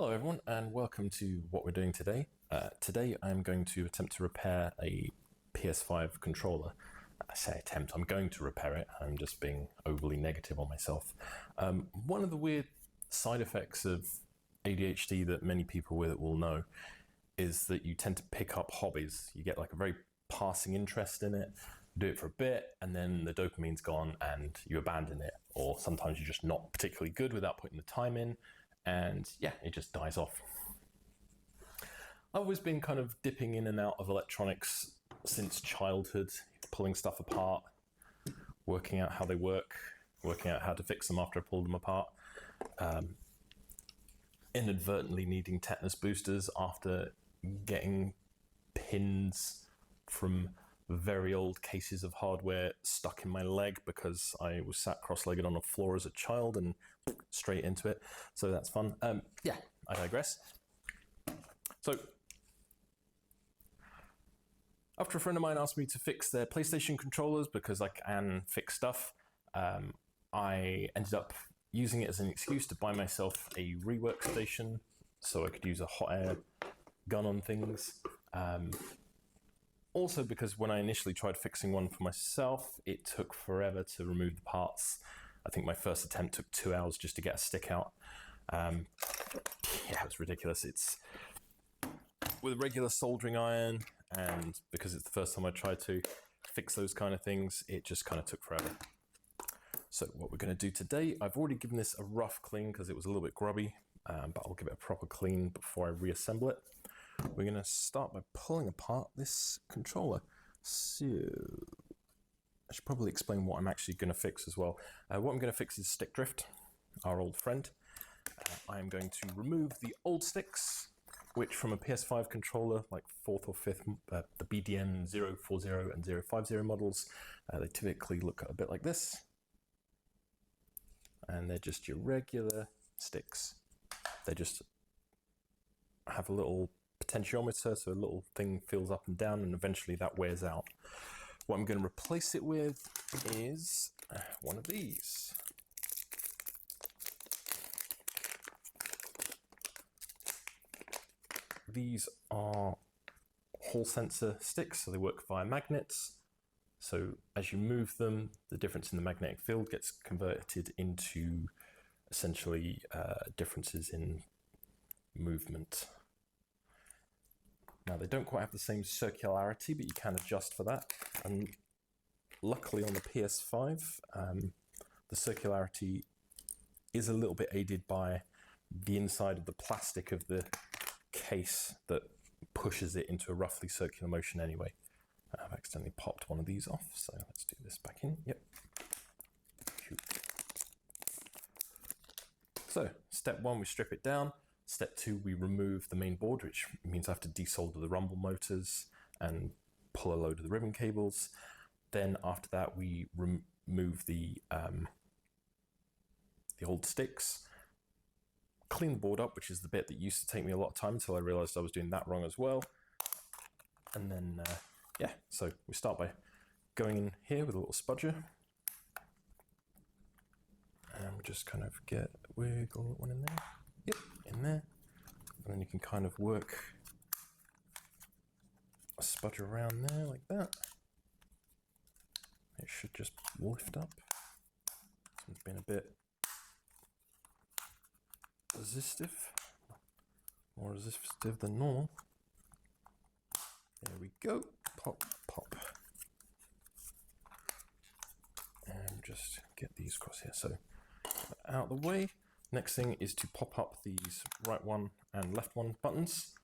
Hello everyone and welcome to what we're doing today. Today I'm going to attempt to repair a PS5 controller. I say attempt, I'm going to repair it. I'm just being overly negative on myself. One of the weird side effects of ADHD that many people with it will know is that you tend to pick up hobbies. You get like a very passing interest in it, do it for a bit, and then the dopamine's gone and you abandon it. Or sometimes you're just not particularly good without putting the time in. And yeah, it just dies off. I've always been kind of dipping in and out of electronics since childhood, pulling stuff apart, working out how they work, working out how to fix them after I pulled them apart, inadvertently needing tetanus boosters after getting pins from very old cases of hardware stuck in my leg because I was sat cross-legged on a floor as a child and straight into it. So that's fun. Yeah, I digress. So after a friend of mine asked me to fix their PlayStation controllers because I can fix stuff, I ended up using it as an excuse to buy myself a rework station so I could use a hot air gun on things. Also because when I initially tried fixing one for myself, it took forever to remove the parts. I think my first attempt took 2 hours just to get a stick out. Yeah, it was ridiculous. It's with a regular soldering iron, and because it's the first time I tried to fix those kind of things, it just kind of took forever. So what we're going to do today, I've already given this a rough clean because it was a little bit grubby, but I'll give it a proper clean before I reassemble it. We're going to start by pulling apart this controller. So I should probably explain what I'm actually going to fix as well. What I'm going to fix is stick drift, our old friend. I'm going to remove the old sticks, which from a PS5 controller, like 4th or 5th, the BDM 040 and 050 models, they typically look a bit like this. And they're just your regular sticks. They just have a little potentiometer, so a little thing fills up and down, and eventually that wears out. What I'm going to replace it with is one of these. These are Hall sensor sticks, so they work via magnets. So as you move them, the difference in the magnetic field gets converted into essentially differences in movement. Now they don't quite have the same circularity, but you can adjust for that. And luckily on the PS5, the circularity is a little bit aided by the inside of the plastic of the case that pushes it into a roughly circular motion anyway. I've accidentally popped one of these off, so let's do this back in. Yep. So step one, we strip it down. Step two, we remove the main board, which means I have to desolder the rumble motors and pull a load of the ribbon cables. Then after that, we remove the old sticks, clean the board up, which is the bit that used to take me a lot of time until I realized I was doing that wrong as well. And then, yeah, so we start by going in here with a little spudger. And we just kind of wiggle one in there. Yep, in there. And then you can kind of work a spudger around there like that. It should just lift up. This one's been a bit more resistive than normal. There we go. Pop, pop. And just get these across here. So out of the way. Next thing is to pop up these right one and left one buttons,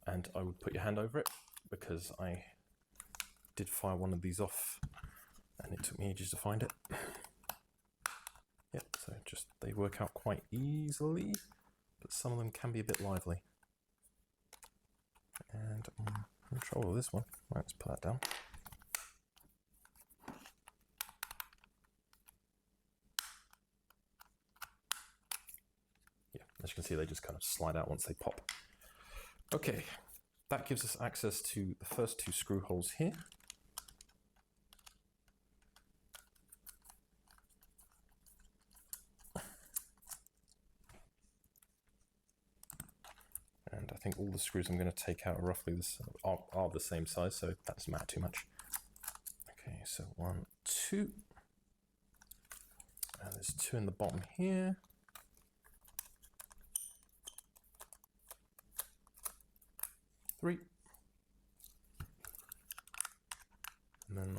and I would put your hand over it because I did fire one of these off and it took me ages to find it. Yep, so just they work out quite easily, but some of them can be a bit lively. And I'm in control of this one. Right, let's put that down. As you can see, they just kind of slide out once they pop. Okay, that gives us access to the first two screw holes here. think all the screws I'm going to take out are roughly are the same size, so that doesn't matter too much. Okay, so 1, 2. And there's 2 in the bottom here. 3. And then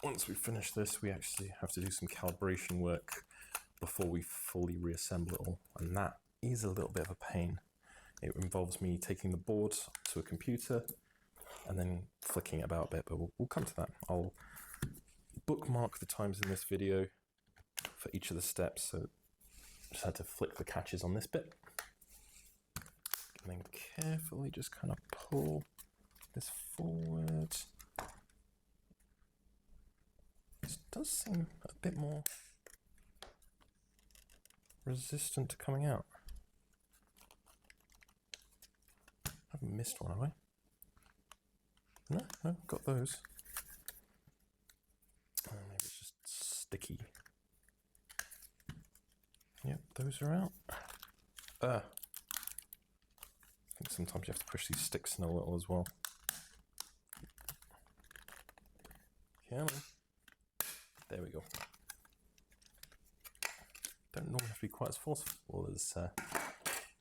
once we finish this, we actually have to do some calibration work before we fully reassemble it all. And that is a little bit of a pain. It involves me taking the board to a computer and then flicking it about a bit, but we'll come to that. I'll bookmark the times in this video for each of the steps. So just had to flick the catches on this bit. And then carefully just kind of pull this forward. This does seem a bit more resistant to coming out. I haven't missed one, have I? No, got those. Maybe it's just sticky. Yep, those are out. I think sometimes you have to push these sticks in a little as well. Come on. There we go. Don't normally have to be quite as forceful as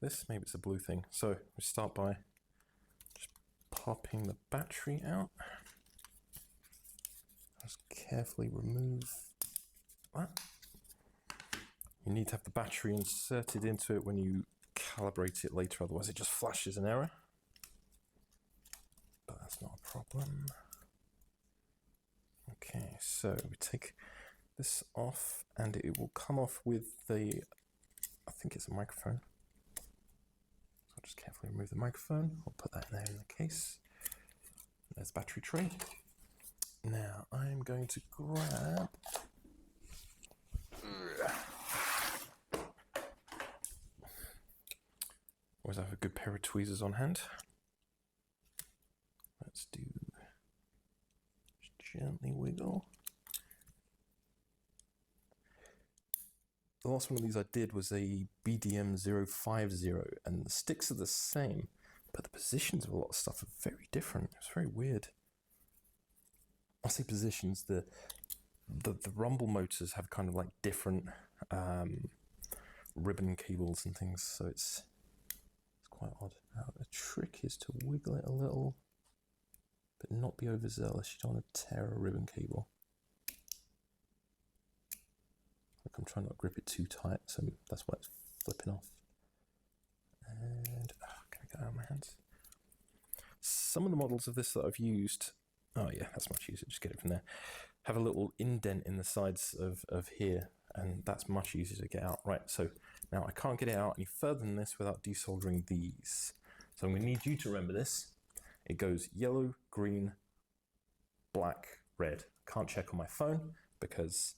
this. Maybe it's a blue thing. So we start by just popping the battery out. Just carefully remove that. You need to have the battery inserted into it when you calibrate it later, otherwise it just flashes an error. But that's not a problem. Okay, so we take this off and it will come off with the, I think it's a microphone. So I'll just carefully remove the microphone. I'll put that there in the case. There's the battery tray. Now I'm going to grab always have a good pair of tweezers on hand. Let's do just gently wiggle. The last one of these I did was a BDM 050, and the sticks are the same, but the positions of a lot of stuff are very different. It's very weird. I say positions, the rumble motors have kind of like different ribbon cables and things, so it's quite odd. Now the trick is to wiggle it a little, but not be overzealous. You don't want to tear a ribbon cable. Like I'm trying not to grip it too tight, so that's why it's flipping off. And can I get that out of my hands? Some of the models of this that I've used, oh yeah, that's much easier, just get it from there, have a little indent in the sides of here, and that's much easier to get out. Right, so now I can't get it out any further than this without desoldering these. So I'm going to need you to remember this. It goes yellow, green, black, red. Can't check on my phone because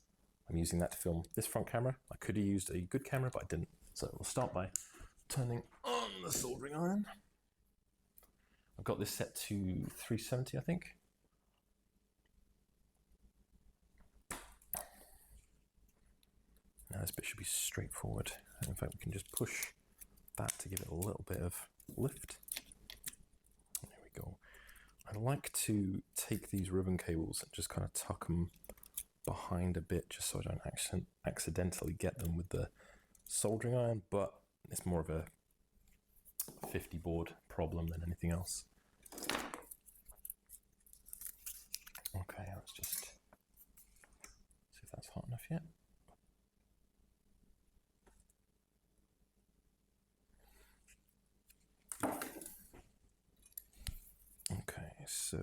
I'm using that to film this front camera. I could have used a good camera, but I didn't. So we'll start by turning on the soldering iron. I've got this set to 370, I think. Now this bit should be straightforward. In fact, we can just push that to give it a little bit of lift. There we go. I like to take these ribbon cables and just kind of tuck them behind a bit, just so I don't accidentally get them with the soldering iron, but it's more of a 50 board problem than anything else. Okay, let's just see if that's hot enough yet. Okay, so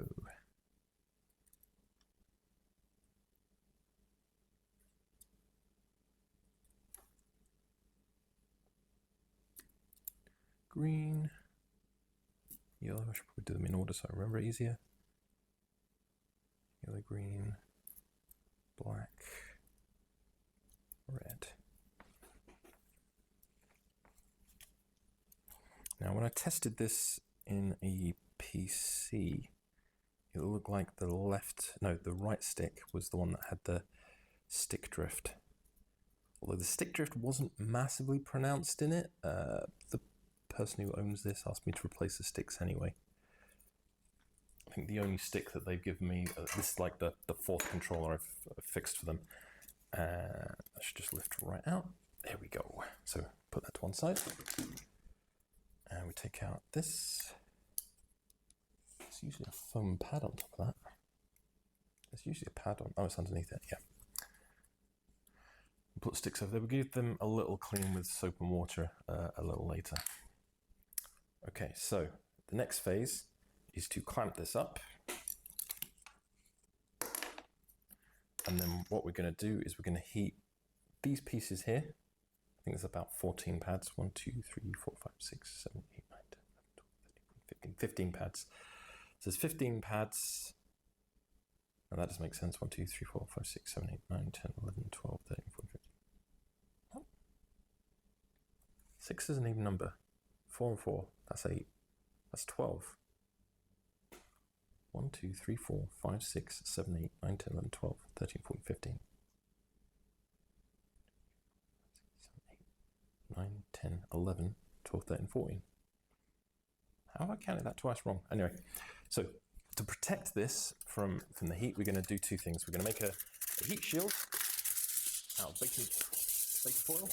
green, yellow, I should probably do them in order so I remember it easier. Yellow, green, black, red. Now when I tested this in a PC, it looked like the right stick was the one that had the stick drift. Although the stick drift wasn't massively pronounced in it, the person who owns this asked me to replace the sticks anyway. I think the only stick that they've given me, this is like the fourth controller I've fixed for them. I should just lift right out. There we go. So put that to one side. And we take out this. There's usually a foam pad on top of that. There's usually a pad on, oh, it's underneath it, yeah. Put sticks over there. We'll give them a little clean with soap and water a little later. Okay, so the next phase is to clamp this up. And then what we're going to do is we're going to heat these pieces here. I think there's about 14 pads. 1, 2, 3, 4, 5, 6, 7, 8, 9, 10, 11, 12, 13, 14, 15 pads. So there's 15 pads. Now that does make sense. 1, 2, 3, 4, 5, 6, 7, 8, 9, 10, 11, 12, 13, 14, 15. Oh. 6 is an even number. 4 and 4, that's 8. That's 12. 1, 2, 3, 4, 5, 6, 7, 8, 9, 10, 11, 12, 13, 14, 15. 9, 10, 11, 12, 13, 14. How have I counted that twice wrong? Anyway, so to protect this from the heat, we're going to do two things. We're going to make a heat shield out of baking foil.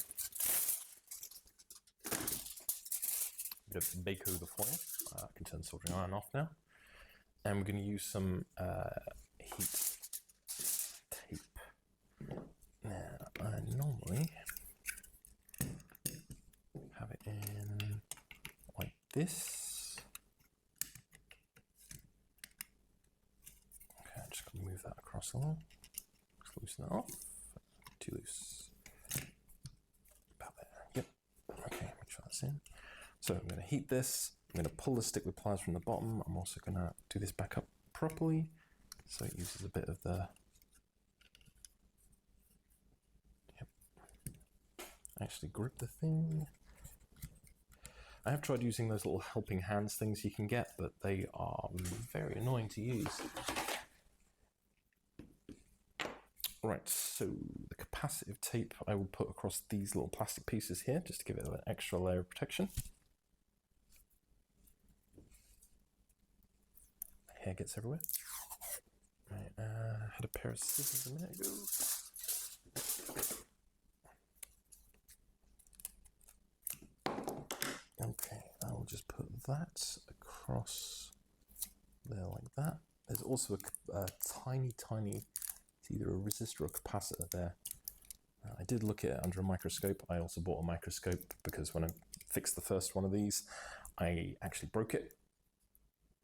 I'm going to bake-o the foil. I can turn the soldering iron off now. And we're going to use some heat tape. Now, I normally have it in like this. Okay, I'm just going to move that across a little. Just loosen that off. Too loose. About there. Yep. Okay, make sure that's in. So I'm going to heat this. I'm going to pull the stick with pliers from the bottom. I'm also going to do this back up properly, so it uses a bit of the... Yep. Actually grip the thing. I have tried using those little helping hands things you can get, but they are very annoying to use. Right, so the capacitive tape I will put across these little plastic pieces here, just to give it an extra layer of protection. Hair gets everywhere. Right, had a pair of scissors a minute ago. Okay, I will just put that across there like that. There's also a tiny, it's either a resistor or a capacitor there. I did look at it under a microscope. I also bought a microscope because when I fixed the first one of these, I actually broke it.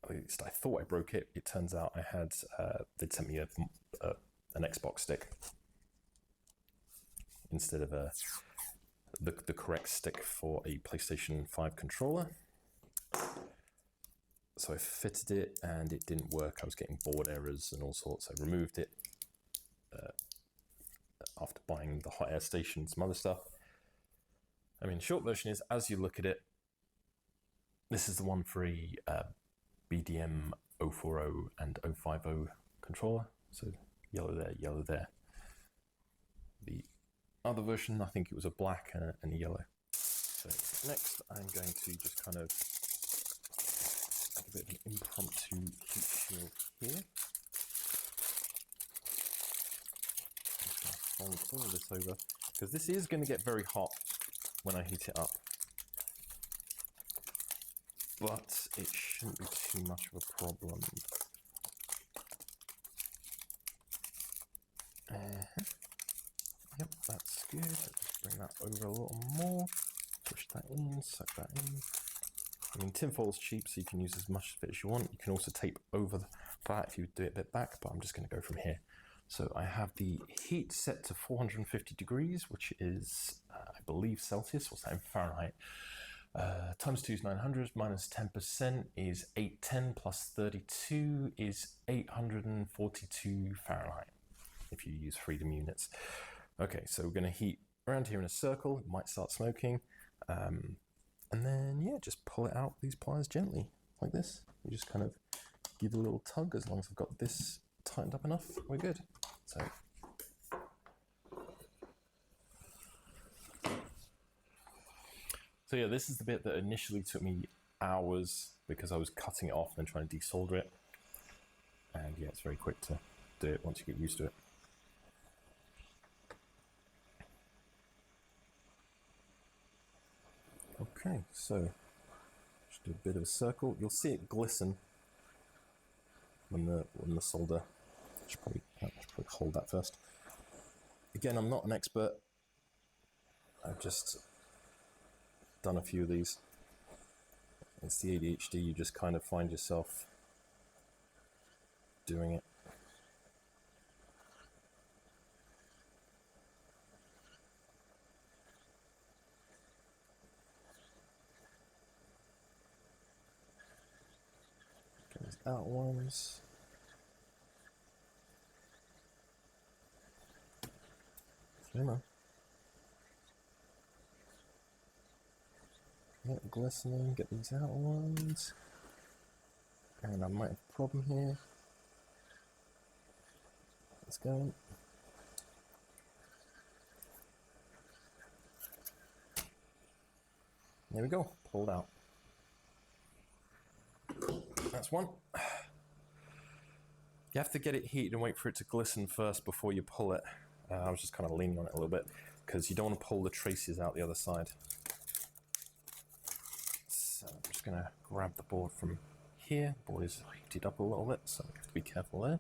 At least I thought I broke it. It turns out I had, they'd sent me an Xbox stick instead of the correct stick for a PlayStation 5 controller. So I fitted it and it didn't work. I was getting board errors and all sorts. I removed it after buying the hot air station, some other stuff. I mean, short version is, as you look at it, this is the one for a BDM 040 and 050 controller. So yellow there, yellow there. The other version, I think it was a black and a yellow. So next I'm going to just kind of make a bit of an impromptu heat shield here. I'm going to fold all this over, because this is going to get very hot when I heat it up. But it shouldn't be too much of a problem. Yep, that's good. Let's just bring that over a little more. Push that in, suck that in. I mean, tinfoil's cheap, so you can use as much of it as you want. You can also tape over that if you do it a bit back, but I'm just going to go from here. So I have the heat set to 450 degrees, which is, I believe, Celsius. What's that in Fahrenheit? Times 2 is 900, minus 10% is 810, plus 32 is 842 Fahrenheit, if you use freedom units. Okay, so we're going to heat around here in a circle. It might start smoking. And then, yeah, just pull it out with these pliers gently, like this. You just kind of give it a little tug. As long as I've got this tightened up enough, we're good. So So yeah, this is the bit that initially took me hours because I was cutting it off and then trying to desolder it. And yeah, it's very quick to do it once you get used to it. Okay, so just do a bit of a circle. You'll see it glisten when the solder. I should probably hold that first. Again, I'm not an expert. I've just done a few of these. It's the ADHD, you just kind of find yourself doing it. Those out ones. Come on. Yeah, glistening, get these out ones. And I might have a problem here. Let's go. There we go, pulled out. That's one. You have to get it heated and wait for it to glisten first before you pull it. I was just kind of leaning on it a little bit because you don't want to pull the traces out the other side. So I'm just going to grab the board from here. The board is heated up a little bit, so you have to be careful there.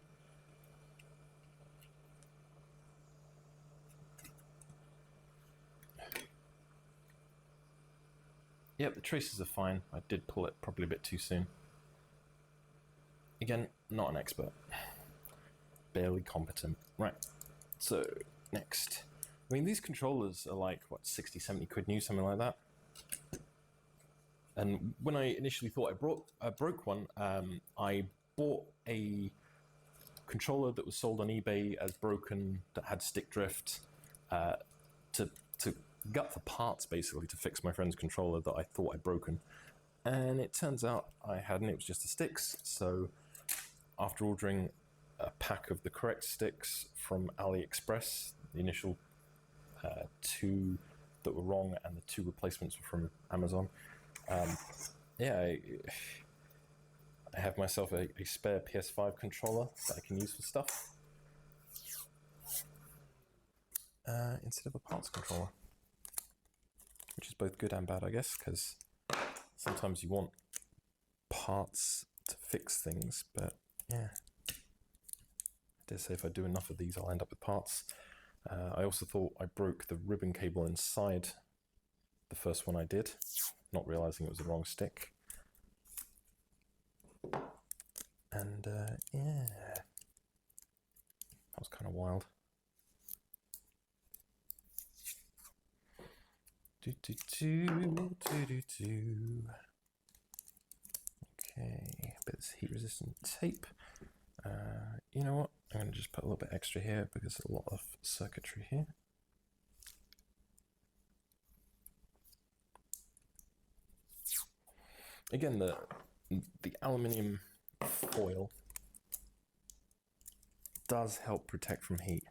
Yep, the traces are fine. I did pull it probably a bit too soon. Again, not an expert. Barely competent. Right, so next. I mean, these controllers are like, what, 60, 70 quid new, something like that. And when I initially thought I broke one, I bought a controller that was sold on eBay as broken, that had stick drift, to gut for parts, basically, to fix my friend's controller that I thought I'd broken. And it turns out I hadn't, it was just the sticks. So after ordering a pack of the correct sticks from AliExpress, the initial 2 that were wrong and the 2 replacements were from Amazon, yeah, I have myself a spare PS5 controller that I can use for stuff instead of a parts controller, which is both good and bad, I guess, because sometimes you want parts to fix things, but yeah, I dare say if I do enough of these I'll end up with parts. I also thought I broke the ribbon cable inside the first one I did, not realizing it was the wrong stick. And yeah, that was kind of wild. Okay, a bit of heat resistant tape. You know what? I'm going to just put a little bit extra here because there's a lot of circuitry here. Again, the aluminium foil does help protect from heat.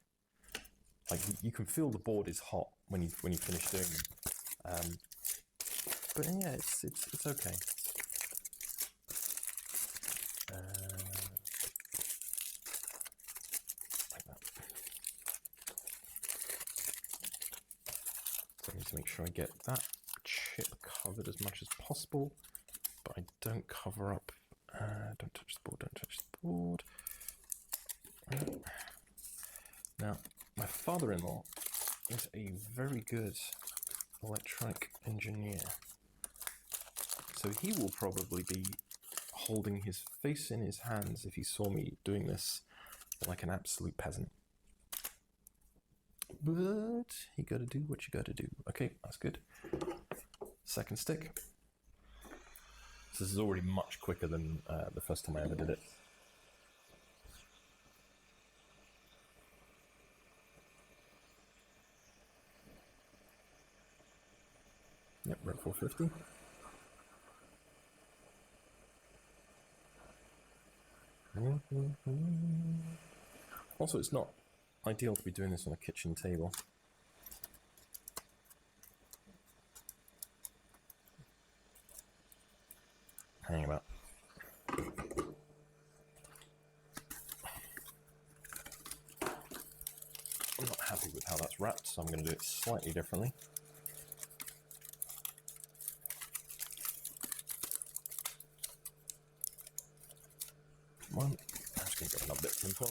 Like, you can feel the board is hot when you finish doing them. But yeah, it's okay. Like that. So I need to make sure I get that chip covered as much as possible, but I don't cover up. Don't touch the board, don't touch the board. Now, my father-in-law is a very good electronic engineer, so he will probably be holding his face in his hands if he saw me doing this like an absolute peasant. But you gotta do what you gotta do. Okay, that's good. Second stick. So this is already much quicker than the first time I ever did it. Yep, we're at 450. Also, it's not ideal to be doing this on a kitchen table. wrapped, so I'm going to do it slightly differently. Come on, I'm just going to grab another bit from the top.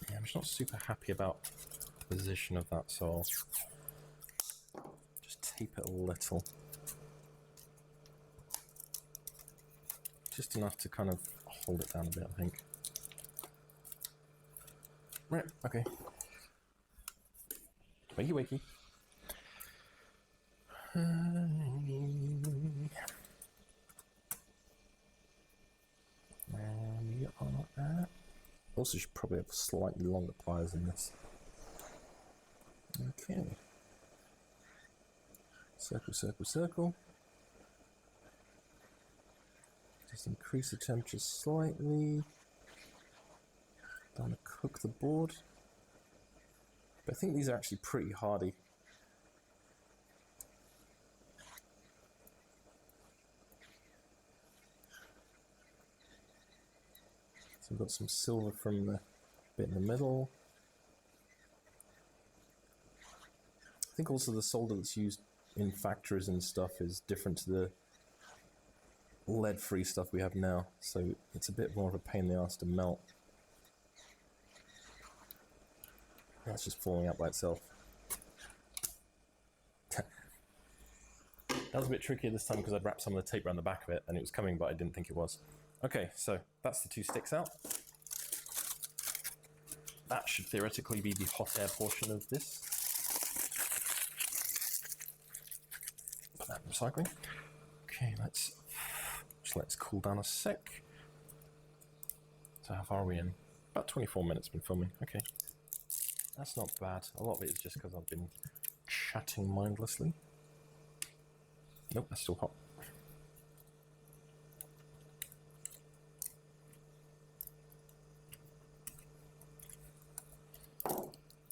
I'm just not super happy about the position of that, so I'll just tape it a little. Just enough to kind of hold it down a bit, I think. Right, okay. Wakey wakey. We are at... Also should probably have slightly longer pliers in this. Okay. Circle, circle, circle. Just increase the temperature slightly. Don't want to cook the board. But I think these are actually pretty hardy. So we've got some silver from the bit in the middle. I think also the solder that's used in factories and stuff is different to the lead-free stuff we have now, so it's a bit more of a pain in the ass to melt. That's just falling out by itself. That was a bit trickier this time because I'd wrapped some of the tape around the back of it and it was coming, but I didn't think it was. Okay, so that's the two sticks out. That should theoretically be the hot air portion of this. Put that in recycling. Okay, let's cool down a sec. So how far are we in? About 24 minutes been filming. Okay, that's not bad. A lot of it is just because I've been chatting mindlessly. Nope, that's still hot.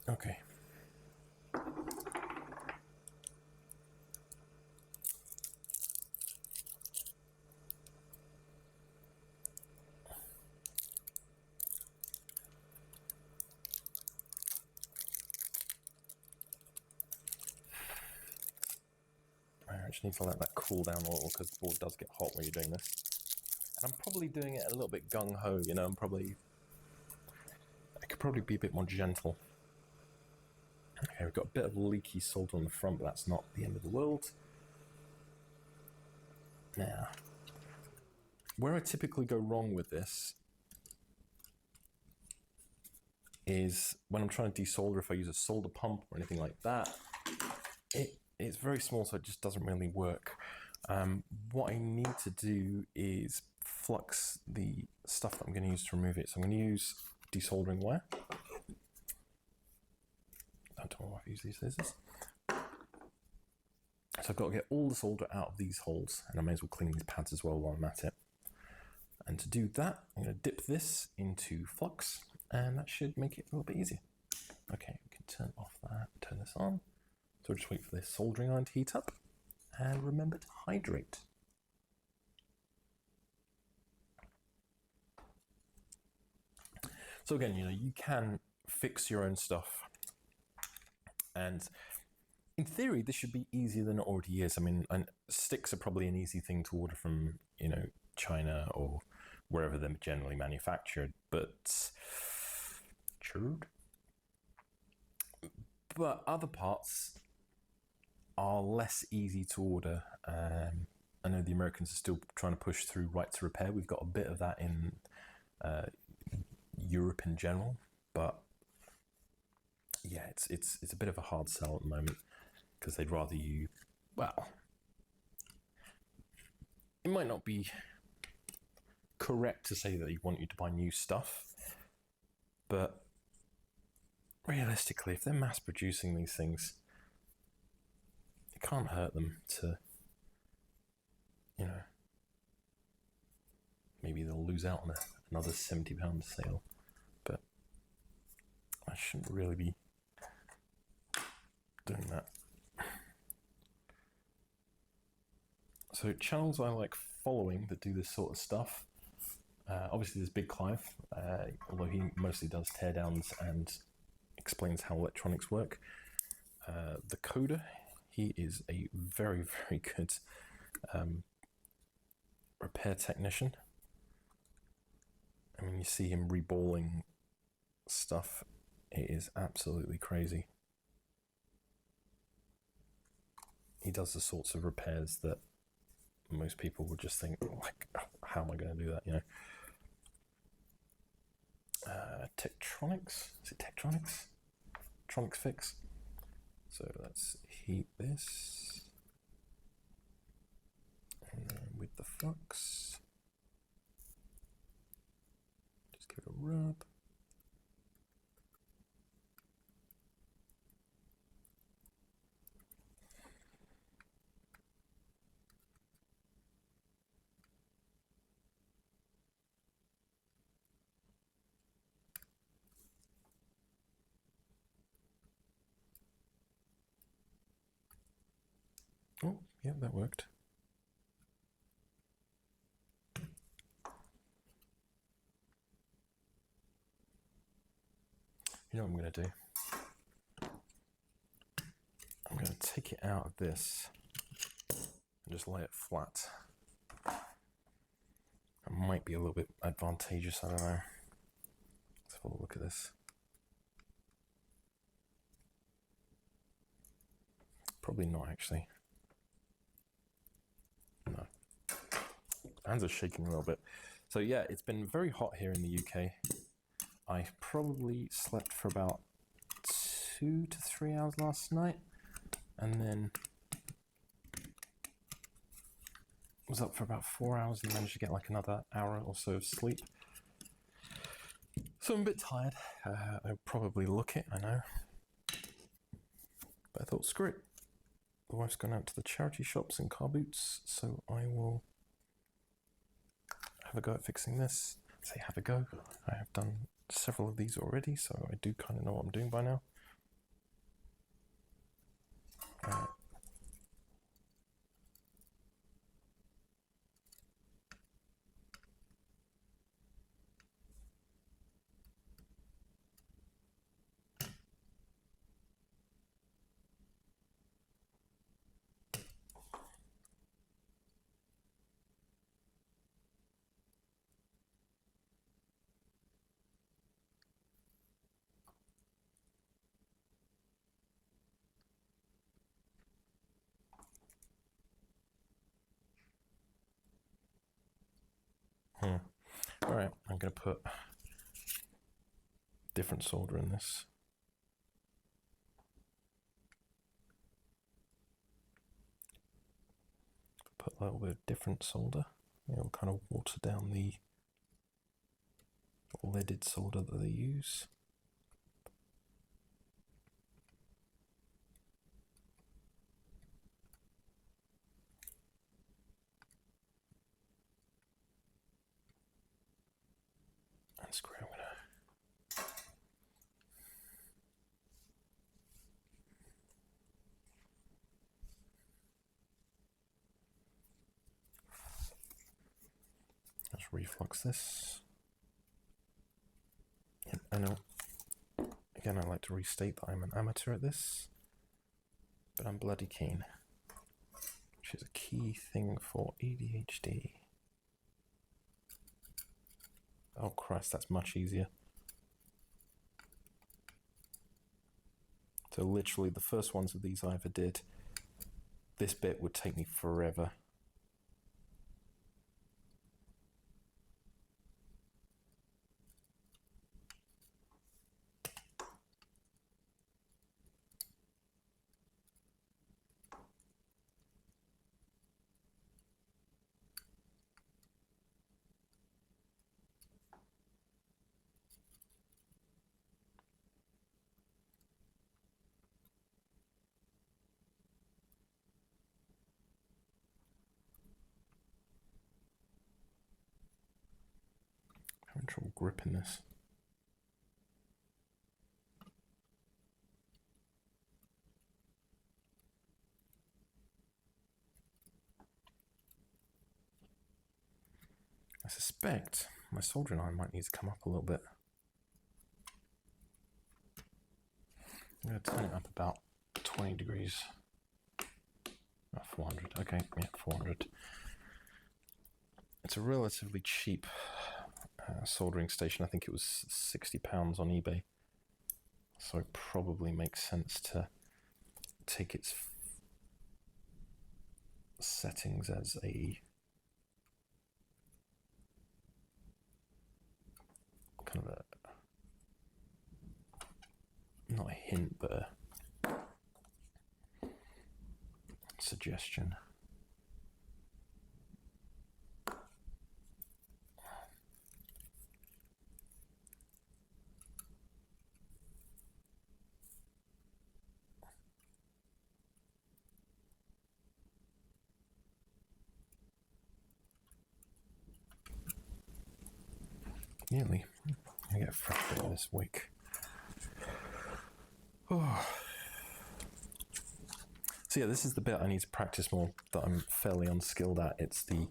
Okay. I just need to let that cool down a little because the board does get hot when you're doing this. And I'm probably doing it a little bit gung-ho, you know, I could probably be a bit more gentle. Okay, we've got a bit of leaky solder on the front, but that's not the end of the world. Now, where I typically go wrong with this is when I'm trying to desolder, if I use a solder pump or anything like that, it's very small, so it just doesn't really work. What I need to do is flux the stuff that I'm going to use to remove it. So I'm going to use desoldering wire. I don't know why I use these scissors. So I've got to get all the solder out of these holes, and I may as well clean these pads as well while I'm at it. And to do that, I'm going to dip this into flux, and that should make it a little bit easier. Okay, we can turn off that, turn this on. So we'll just wait for this soldering iron to heat up, and remember to hydrate. So again, you know, you can fix your own stuff, and in theory, this should be easier than it already is. I mean, and sticks are probably an easy thing to order from, you know, China or wherever they're generally manufactured, but other parts are less easy to order. I know the Americans are still trying to push through right to repair. We've got a bit of that in Europe in general, but yeah, it's a bit of a hard sell at the moment because they'd rather you, well, it might not be correct to say that they want you to buy new stuff, but realistically, if they're mass producing these things, it can't hurt them to, you know, maybe they'll lose out on another £70 sale, but I shouldn't really be doing that. So channels I like following that do this sort of stuff, obviously there's Big Clive, although he mostly does teardowns and explains how electronics work. The Coder, he is a very, very good repair technician. I mean, you see him reballing stuff, it is absolutely crazy. He does the sorts of repairs that most people would just think, like, how am I going to do that, you know? Tektronix, is it Tektronix? Tektronix Fix. So let's heat this. And then with the flux, just give it a rub. Oh, yeah, that worked. You know what I'm going to do? I'm going to take it out of this and just lay it flat. It might be a little bit advantageous, I don't know. Let's have a look at this. Probably not, actually. No. Hands are shaking a little bit. So yeah, it's been very hot here in the UK. I probably slept for about 2 to 3 hours last night, and then was up for about 4 hours and managed to get like another hour or so of sleep. So I'm a bit tired. I'll probably look it, I know. But I thought, screw it. The wife's gone out to the charity shops and car boots, so I will have a go at fixing this. Say have a go. I have done several of these already, so I do kind of know what I'm doing by now. Alright, I'm going to put different solder in this. Put a little bit of different solder. It'll kind of water down the leaded solder that they use. And screw, I'm gonna just reflux this. Yep, I know. Again, I like to restate that I'm an amateur at this, but I'm bloody keen, which is a key thing for ADHD. Oh Christ, that's much easier. So literally the first ones of these I ever did, this bit would take me forever. Having trouble gripping this. I suspect my soldering iron might need to come up a little bit. I'm going to turn it up about 20 degrees. 400, okay, yeah, 400. It's a relatively cheap soldering station. I think it was £60 on eBay. So it probably makes sense to take its settings as a kind of a, not a hint, but a suggestion. Nearly. I get a fresh bit of this wick. Oh. So yeah, this is the bit I need to practice more that I'm fairly unskilled at. It's the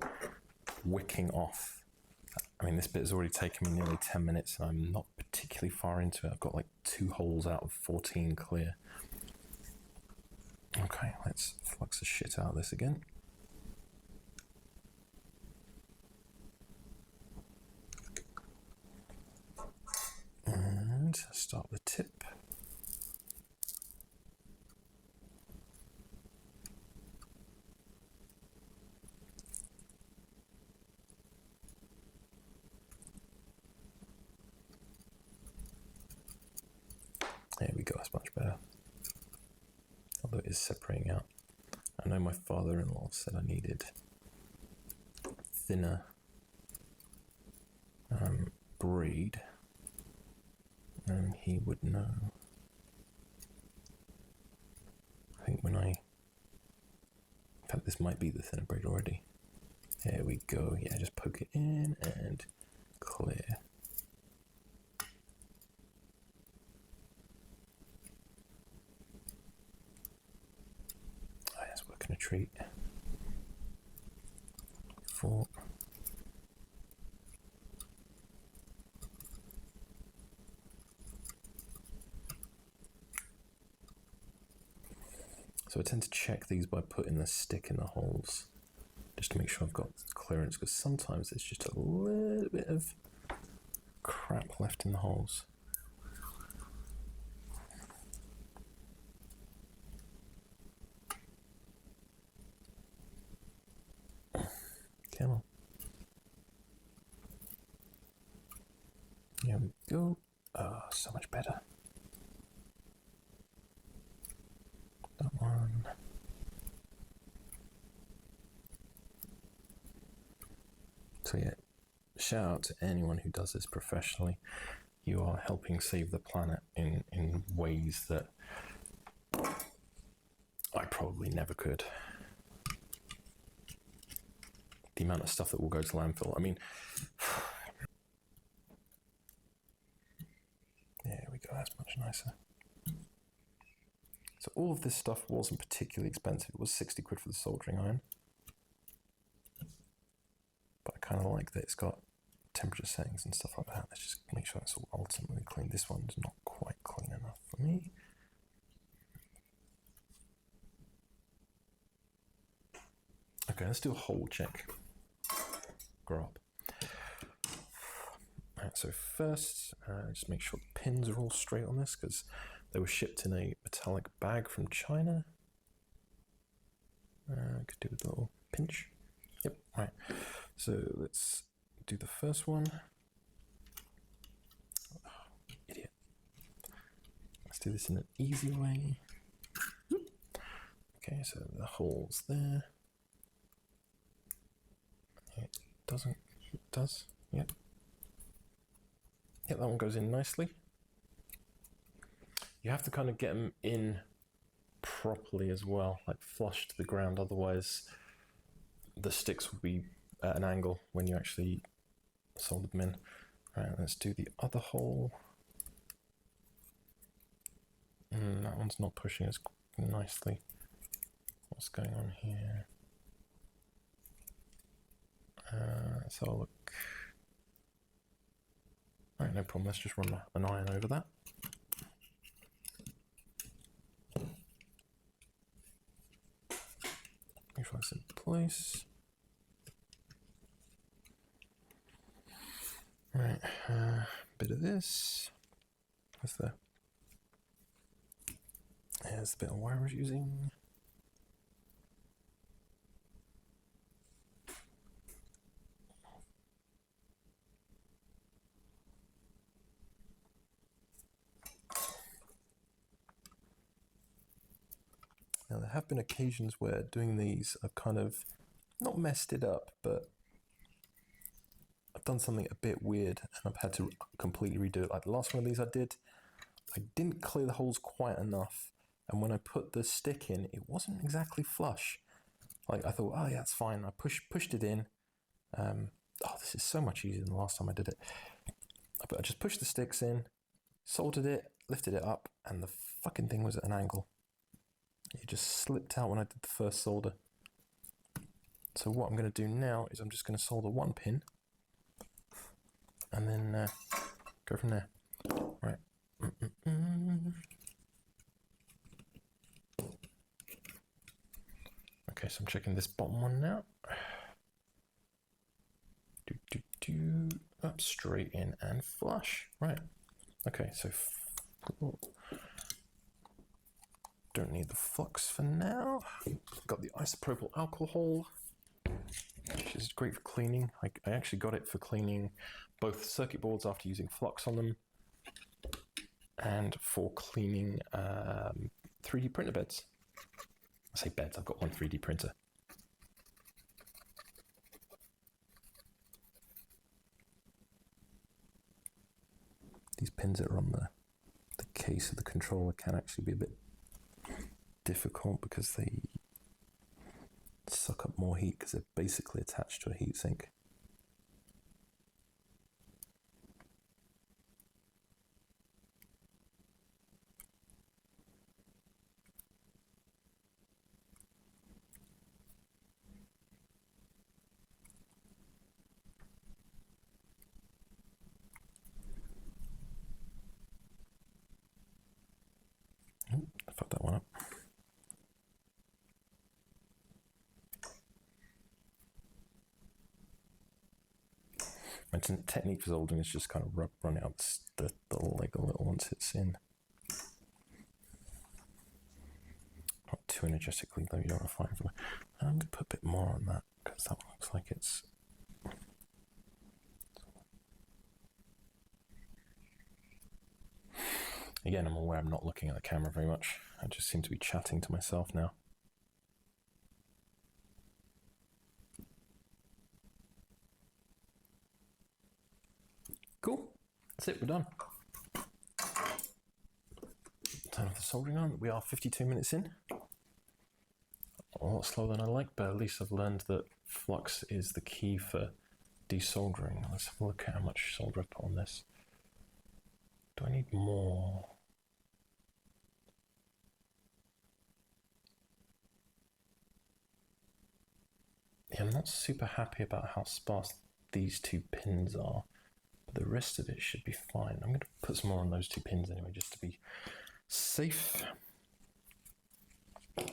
wicking off. I mean, this bit has already taken me nearly 10 minutes and I'm not particularly far into it. I've got like 2 holes out of 14 clear. Okay, let's flux the shit out of this again. And start with the tip. There we go, that's much better. Although it is separating out. I know my father-in-law said I needed thinner braid, and he would know. I think when in fact this might be the thinner braid already. There we go, yeah, just poke it in and clear. Oh, that's working a treat. 4. So I tend to check these by putting the stick in the holes, just to make sure I've got clearance, because sometimes there's just a little bit of crap left in the holes. Come on. Here we go. Oh, so much better. That one. So yeah, shout out to anyone who does this professionally. You are helping save the planet in ways that I probably never could. The amount of stuff that will go to landfill. I mean, there we go, that's much nicer. So all of this stuff wasn't particularly expensive. It was 60 quid for the soldering iron. But I kind of like that it's got temperature settings and stuff like that. Let's just make sure that's all ultimately clean. This one's not quite clean enough for me. Okay, let's do a hole check. Grow up. Alright, so first, just make sure the pins are all straight on this, because they were shipped in a metallic bag from China. Could do with a little pinch. Yep, right. So let's do the first one. Oh, idiot. Let's do this in an easy way. Okay, so the hole's there. It doesn't, it does, yep. Yep, that one goes in nicely. You have to kind of get them in properly as well, like flush to the ground, otherwise the sticks will be at an angle when you actually solder them in. Right, let's do the other hole. That one's not pushing as nicely. What's going on here? Let's have a look. All right, no problem. Let's just run an iron over that. Make sure that's in place. Right, bit of this. Here's the bit of wire I was using. Now there have been occasions where doing these I've kind of not messed it up, but I've done something a bit weird and I've had to completely redo it. Like the last one of these I didn't clear the holes quite enough, and when I put the stick in, it wasn't exactly flush. Like I thought, oh yeah, it's fine. I pushed it in. Oh, this is so much easier than the last time I did it. But I just pushed the sticks in, soldered it, lifted it up, and the fucking thing was at an angle. It just slipped out when I did the first solder. So what I'm going to do now is I'm just going to solder one pin and then go from there. Right. Okay, so I'm checking this bottom one now. Up, straight in and flush. Right. Okay, so don't need the flux for now. Got the isopropyl alcohol, which is great for cleaning. I actually got it for cleaning both circuit boards after using flux on them and for cleaning 3D printer beds. I say beds, I've got one 3D printer. These pins that are on the case of the controller can actually be a bit difficult because they suck up more heat because they're basically attached to a heatsink. I fucked that one up. My technique for soldering is just kind of run out the leg a little once it's in. Not too energetically though, you don't want to find it. I'm going to put a bit more on that because that looks like it's... Again, I'm aware I'm not looking at the camera very much. I just seem to be chatting to myself now. Cool. That's it, we're done. Turn off the soldering on. We are 52 minutes in. A lot slower than I like, but at least I've learned that flux is the key for desoldering. Let's have a look at how much solder I put on this. Do I need more? Yeah, I'm not super happy about how sparse these two pins are, but the rest of it should be fine. I'm going to put some more on those two pins anyway, just to be safe. I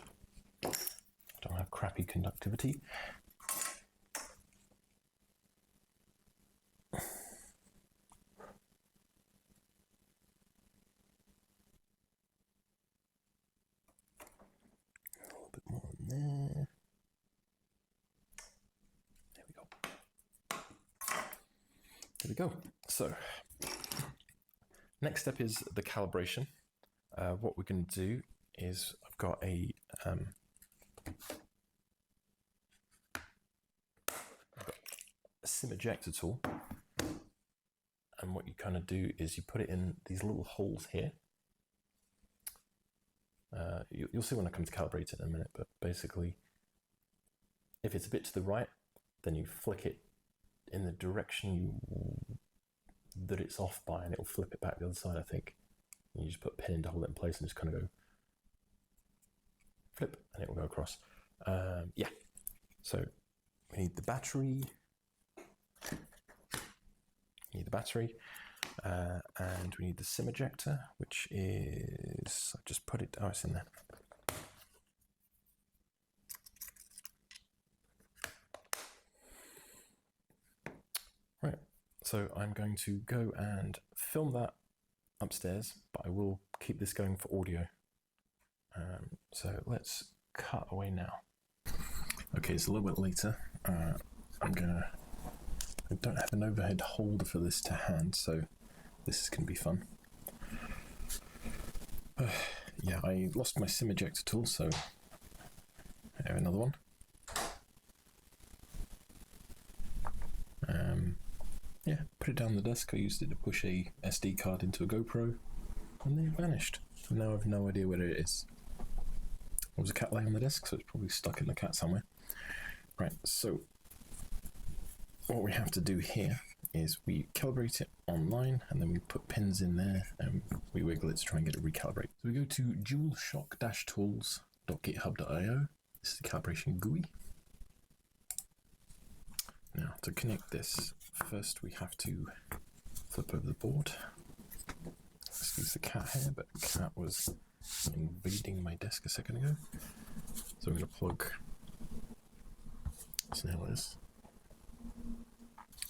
don't have crappy conductivity. A little bit more in there. There we go. So, next step is the calibration. What we're going to do is I've got a sim ejector tool, and what you kind of do is you put it in these little holes here. You'll see when I come to calibrate it in a minute, but basically, if it's a bit to the right, then you flick it in the direction you that it's off by, and it'll flip it back the other side, I think. And you just put a pin in to hold it in place and just kind of go flip, and it will go across. Yeah, so we need the battery. And we need the SIM ejector, which is, I've just put it, oh, it's in there. Right, so I'm going to go and film that upstairs, but I will keep this going for audio. So let's cut away now. Okay, it's a little bit later. I don't have an overhead holder for this to hand, so this is going to be fun. Yeah, I lost my SIM ejector tool, so I have another one. Yeah, put it down the desk. I used it to push a SD card into a GoPro, and then it vanished. And now I have no idea where it is. There was a cat laying on the desk, so it's probably stuck in the cat somewhere. Right, so what we have to do here is we calibrate it online, and then we put pins in there, and we wiggle it to try and get it recalibrate. So we go to dualshock-tools.github.io. This is the calibration GUI. Now, to connect this, first we have to flip over the board. Excuse the cat here, but the cat was invading my desk a second ago. So I'm going to plug this now is.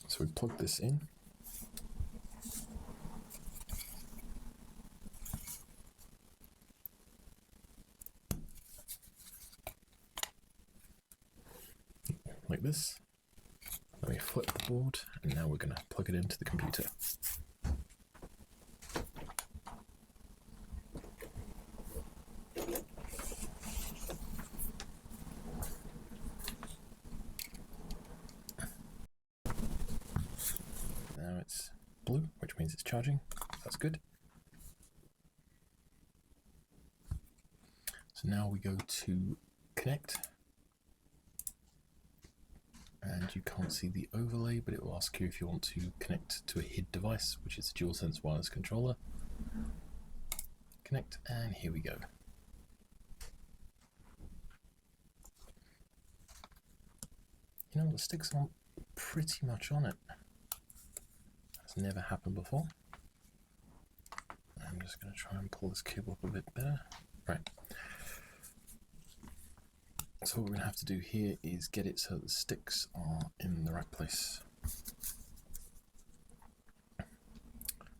So we plug this in. Like this. Then we flip the board, and now we're going to plug it into the computer. Now it's blue, which means it's charging. That's good. So now we go to connect. And you can't see the overlay, but it will ask you if you want to connect to a HID device, which is a Dualsense wireless controller. Connect, and here we go. You know, the sticks aren't pretty much on it. That's never happened before. I'm just going to try and pull this cable up a bit better. Right. So what we're going to have to do here is get it so that the sticks are in the right place.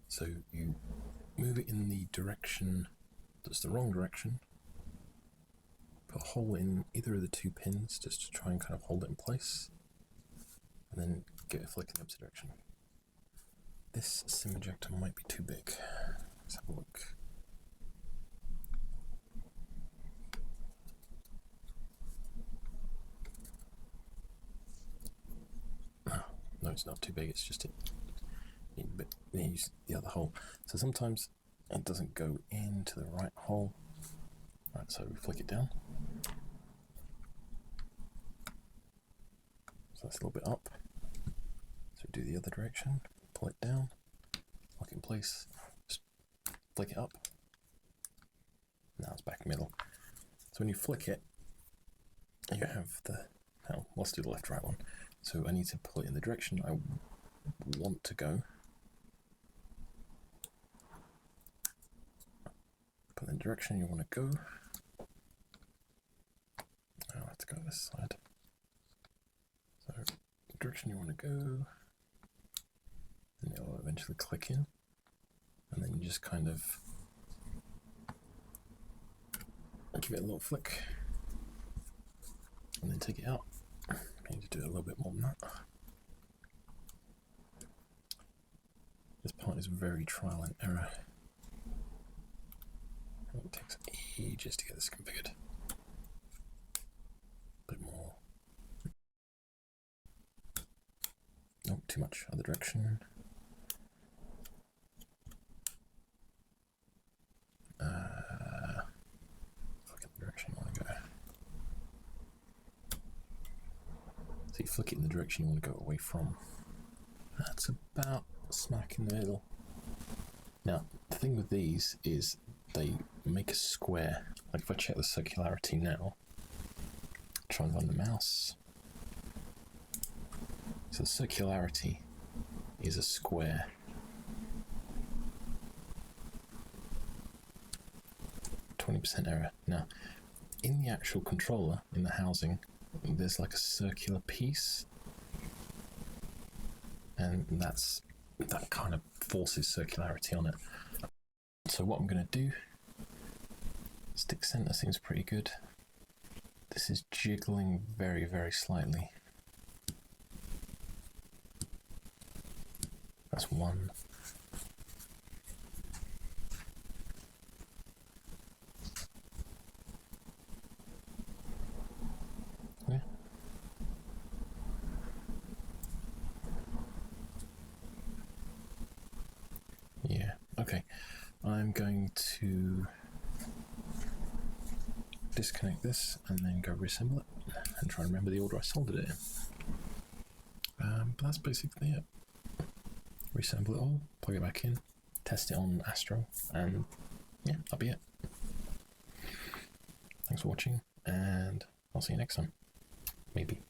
So you move it in the direction that's the wrong direction. Put a hole in either of the two pins just to try and kind of hold it in place. And then get it flicking the opposite direction. This SIM ejector might be too big. Let's have a look. No, it's not too big, it's just it needs the other hole. So sometimes it doesn't go into the right hole. Right, so we flick it down. So that's a little bit up. So we do the other direction, pull it down, lock it in place, just flick it up. Now it's back middle. So when you flick it, you have the, well, let's do the left right one. So I need to pull it in the direction I want to go. Put it in the direction you want to go. Now I have to go this side. So the direction you want to go, and it will eventually click in. And then you just kind of give it a little flick, and then take it out. I need to do a little bit more than that. This part is very trial and error. It takes ages to get this configured. A bit more. Not too much other direction. Look at the direction I want to go. So you flick it in the direction you want to go away from. That's about smack in the middle. Now, the thing with these is they make a square. Like if I check the circularity now, try and run the mouse. So the circularity is a square. %, error. Now, in the actual controller, in the housing, there's like a circular piece, and that kind of forces circularity on it. So what I'm going to do, stick center seems pretty good. This is jiggling very, very slightly. That's one. Yeah. Yeah, okay. I'm going to disconnect this and then go reassemble it and try and remember the order I soldered it in. But that's basically it. Reassemble it all, plug it back in, test it on Astro, and yeah, that'll be it. Thanks for watching, and I'll see you next time. Maybe.